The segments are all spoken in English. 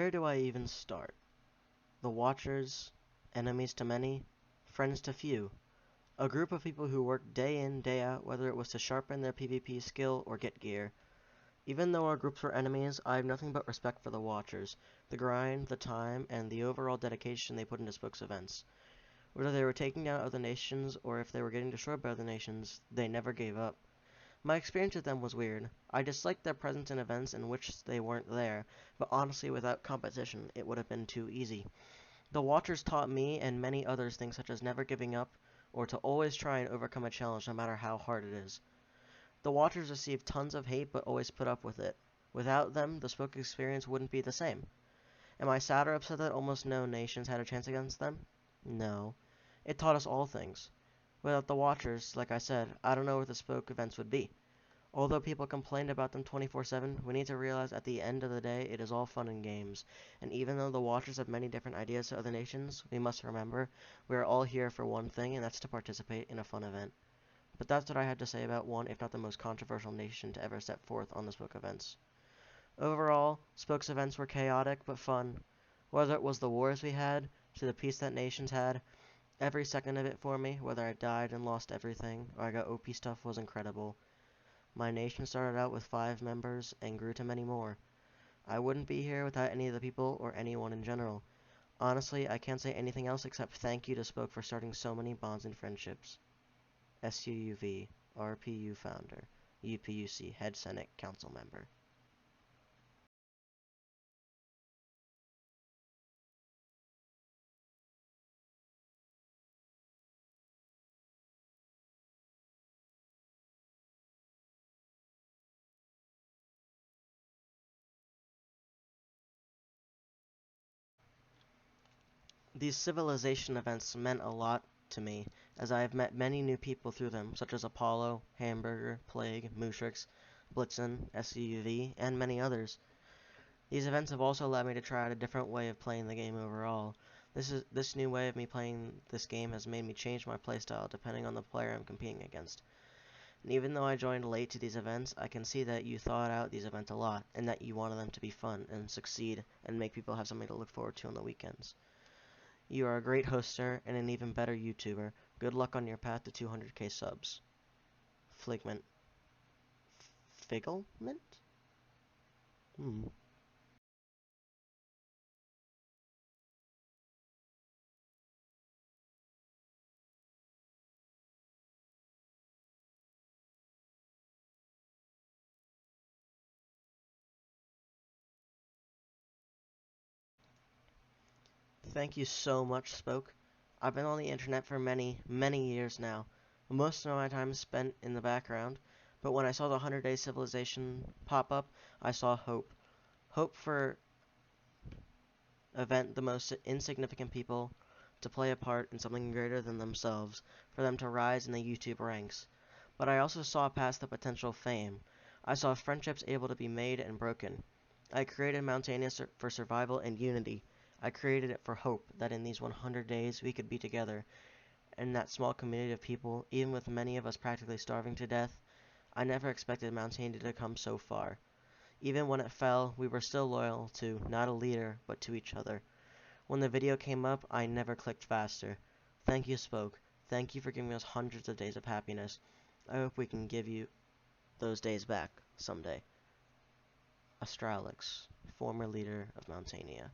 Where do I even start? The Watchers, enemies to many, friends to few. A group of people who worked day in, day out, whether it was to sharpen their PvP skill or get gear. Even though our groups were enemies, I have nothing but respect for the Watchers, the grind, the time, and the overall dedication they put into Spook's events. Whether they were taking down other nations or if they were getting destroyed by other nations, they never gave up. My experience with them was weird. I disliked their presence in events in which they weren't there, but honestly without competition, it would have been too easy. The Watchers taught me and many others things such as never giving up, or to always try and overcome a challenge no matter how hard it is. The Watchers received tons of hate but always put up with it. Without them, the Spook experience wouldn't be the same. Am I sad or upset that almost no nations had a chance against them? No. It taught us all things. Without the Watchers, like I said, I don't know what the Spook events would be. Although people complained about them 24/7, we need to realize at the end of the day it is all fun and games. And even though the Watchers have many different ideas to other nations, we must remember we are all here for one thing, and that's to participate in a fun event. But that's what I had to say about one, if not the most controversial nation to ever step forth on the Spook events. Overall, Spook's events were chaotic but fun. Whether it was the wars we had, to the peace that nations had, every second of it for me, whether I died and lost everything, or I got OP stuff, was incredible. My nation started out with 5 members and grew to many more. I wouldn't be here without any of the people or anyone in general. Honestly, I can't say anything else except thank you to Spook for starting so many bonds and friendships. SUUV, RPU founder, UPUC head Senate council member. These civilization events meant a lot to me, as I have met many new people through them, such as Apollo, Hamburger, Plague, Moostrix, Blitzen, SUV, and many others. These events have also allowed me to try out a different way of playing the game overall. This new way of me playing this game has made me change my playstyle depending on the player I'm competing against. And even though I joined late to these events, I can see that you thought out these events a lot, and that you wanted them to be fun and succeed and make people have something to look forward to on the weekends. You are a great hoster and an even better YouTuber. Good luck on your path to 200k subs. Flgment. Flgment? Thank you so much, Spoke. I've been on the internet for many, many years now. Most of my time is spent in the background, but when I saw the 100-Day Civilization pop up, I saw hope. Hope for event the most insignificant people to play a part in something greater than themselves, for them to rise in the YouTube ranks. But I also saw past the potential fame. I saw friendships able to be made and broken. I created Mountainia for survival and unity. I created it for hope that in these 100 days we could be together. And that small community of people, even with many of us practically starving to death, I never expected Mountainia to come so far. Even when it fell, we were still loyal to, not a leader, but to each other. When the video came up, I never clicked faster. Thank you, Spoke. Thank you for giving us hundreds of days of happiness. I hope we can give you those days back someday. Astralix, former leader of Mountainia.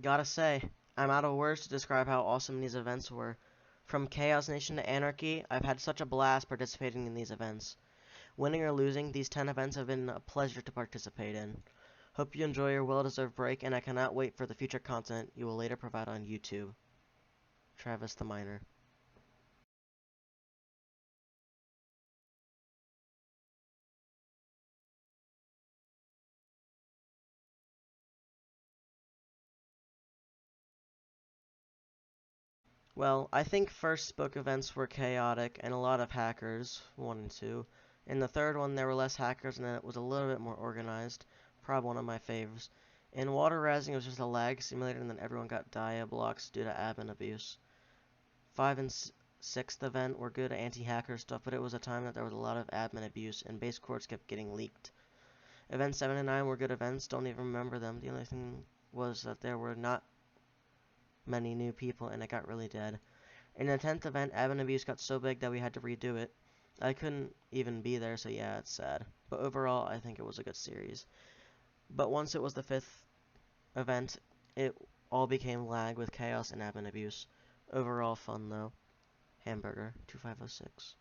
Gotta say, I'm out of words to describe how awesome these events were. From Chaos Nation to Anarchy, I've had such a blast participating in these events. Winning or losing, these 10 events have been a pleasure to participate in. Hope you enjoy your well-deserved break, and I cannot wait for the future content you will later provide on YouTube. TravisTheMiner. Well, I think first book events were chaotic and a lot of hackers, 1 and 2. In the third one, there were less hackers and it was a little bit more organized. Probably one of my faves. In Water Rising, it was just a lag simulator, and then everyone got dia blocks due to admin abuse. 5 and 6th event were good anti-hacker stuff, but it was a time that there was a lot of admin abuse, and base courts kept getting leaked. Events 7 and 9 were good events, don't even remember them. The only thing was that there were not many new people, and it got really dead. In the 10th event, admin abuse got so big that we had to redo it. I couldn't even be there, so yeah, it's sad. But overall, I think it was a good series. But once it was the 5th event, it all became lag with chaos and admin abuse. Overall fun though. Hamburger 2506.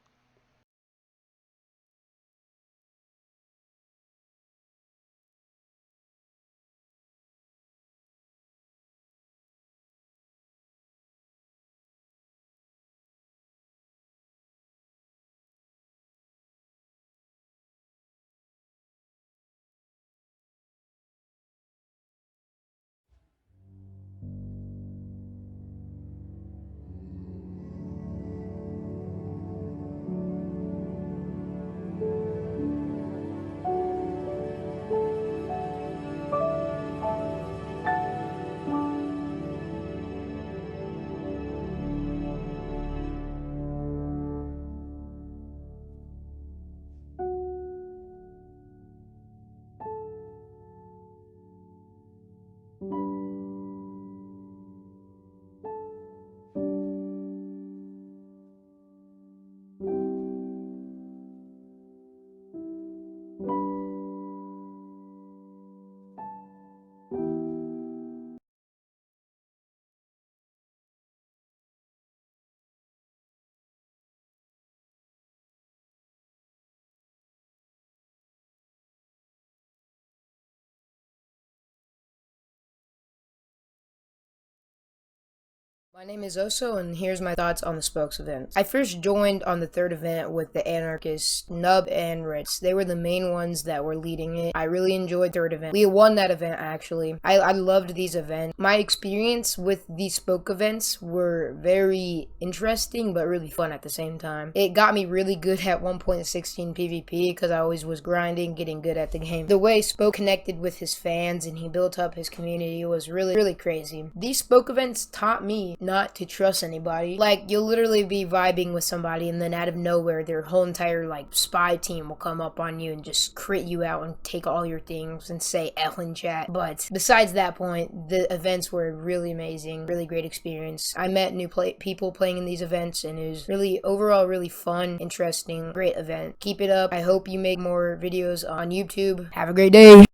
My name is Oso, and here's my thoughts on the Spokes event. I first joined on the third event with the anarchists, Nub and Ritz. They were the main ones that were leading it. I really enjoyed third event. We won that event, actually. I loved these events. My experience with these Spoke events were very interesting, but really fun at the same time. It got me really good at 1.16 PvP, because I always was grinding, getting good at the game. The way Spoke connected with his fans and he built up his community was really, really crazy. These Spoke events taught me not to trust anybody. Like, you'll literally be vibing with somebody, and then out of nowhere, their whole entire, like, spy team will come up on you and just crit you out and take all your things and say L in chat. But besides that point, the events were really amazing, really great experience. I met new people playing in these events, and it was really, overall, really fun, interesting, great event. Keep it up. I hope you make more videos on YouTube. Have a great day.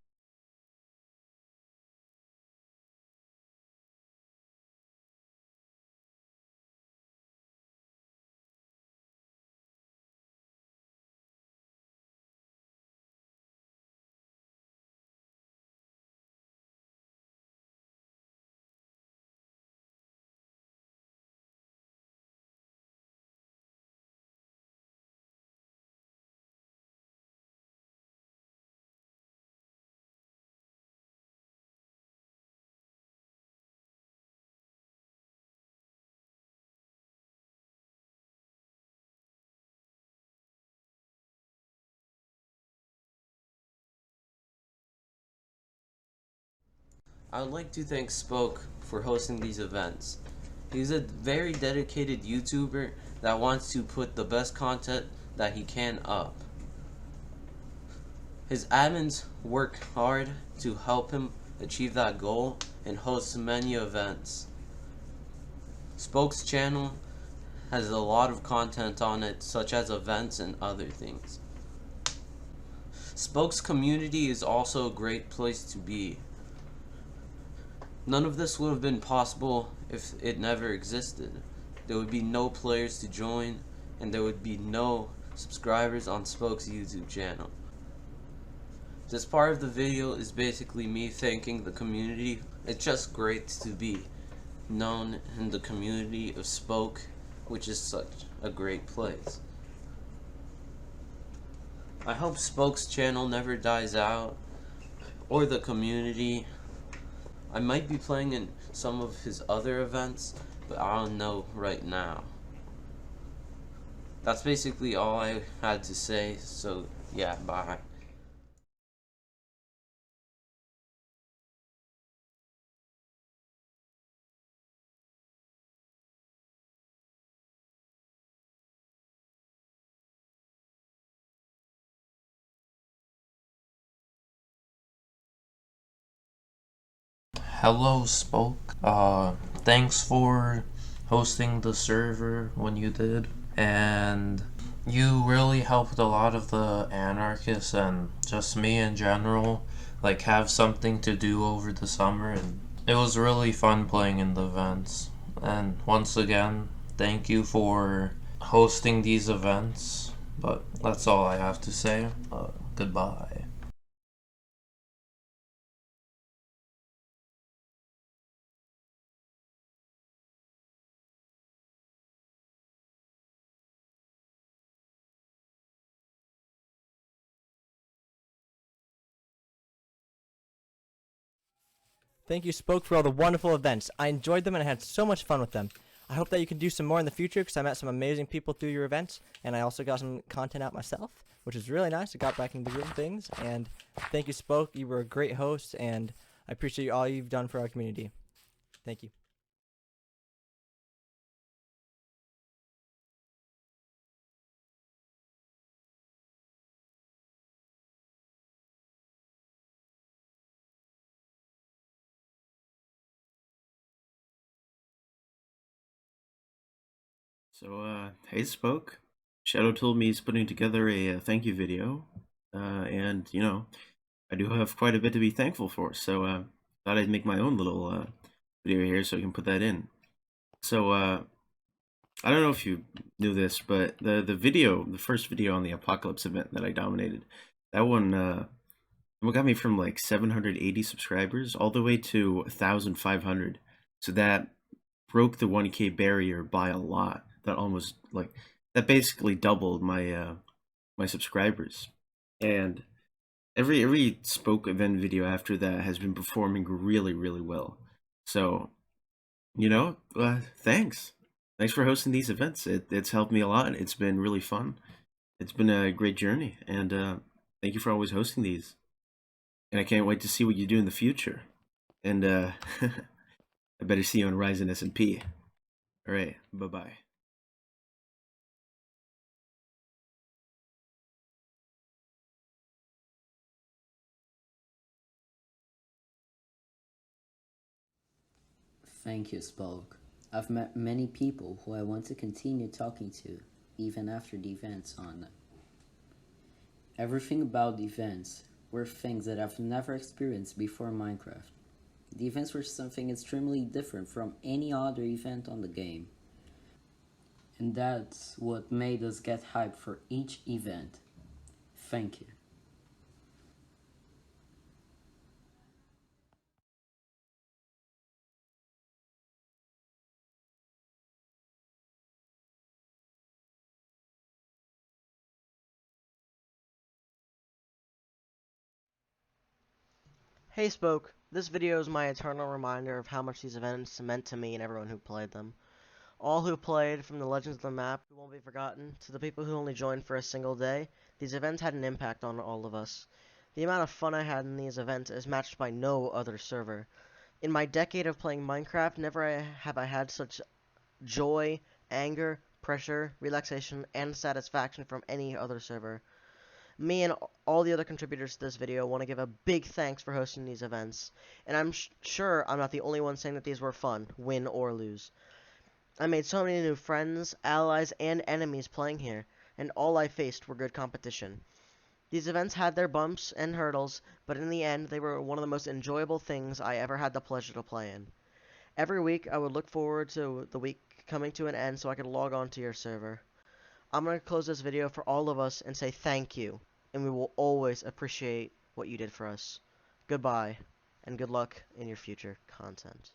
I would like to thank Spoke for hosting these events. He's a very dedicated YouTuber that wants to put the best content that he can up. His admins work hard to help him achieve that goal and host many events. Spoke's channel has a lot of content on it, such as events and other things. Spoke's community is also a great place to be. None of this would have been possible if it never existed. There would be no players to join, and there would be no subscribers on Spoke's YouTube channel. This part of the video is basically me thanking the community. It's just great to be known in the community of Spoke, which is such a great place. I hope Spoke's channel never dies out, or the community. I might be playing in some of his other events, but I don't know right now. That's basically all I had to say, so yeah, bye. Hello, Spoke. Thanks for hosting the server when you did. And you really helped a lot of the anarchists and just me in general, like, have something to do over the summer. And it was really fun playing in the events. And once again, thank you for hosting these events. But that's all I have to say. Goodbye. Thank you, Spoke, for all the wonderful events. I enjoyed them and I had so much fun with them. I hope that you can do some more in the future because I met some amazing people through your events, and I also got some content out myself, which is really nice. I got back into doing things, and thank you, Spoke. You were a great host, and I appreciate all you've done for our community. Thank you. So, hey, Spoke. Shadow told me he's putting together a thank you video, and I do have quite a bit to be thankful for. So, thought I'd make my own little video here so I can put that in. So, I don't know if you knew this, but the first video on the Apocalypse event that I dominated, that one what got me from like 780 subscribers all the way to 1,500. So that broke the 1K barrier by a lot. That almost that basically doubled my my subscribers. And every Spoke event video after that has been performing really, really well. So, thanks. Thanks for hosting these events. It's helped me a lot. It's been really fun. It's been a great journey, and thank you for always hosting these. And I can't wait to see what you do in the future. And I better see you on Rise in S&P. All right, bye-bye. Thank you, Spoke. I've met many people who I want to continue talking to, even after the events on them. Everything about the events were things that I've never experienced before Minecraft. The events were something extremely different from any other event on the game. And that's what made us get hyped for each event. Thank you. Hey, Spoke. This video is my eternal reminder of how much these events meant to me and everyone who played them. All who played, from the legends of the map who won't be forgotten, to the people who only joined for a single day, these events had an impact on all of us. The amount of fun I had in these events is matched by no other server. In my decade of playing Minecraft, never have I had such joy, anger, pressure, relaxation, and satisfaction from any other server. Me and all the other contributors to this video want to give a big thanks for hosting these events, and I'm sure I'm not the only one saying that these were fun, win or lose. I made so many new friends, allies, and enemies playing here, and all I faced were good competition. These events had their bumps and hurdles, but in the end, they were one of the most enjoyable things I ever had the pleasure to play in. Every week, I would look forward to the week coming to an end so I could log on to your server. I'm going to close this video for all of us and say thank you, and we will always appreciate what you did for us. Goodbye, and good luck in your future content.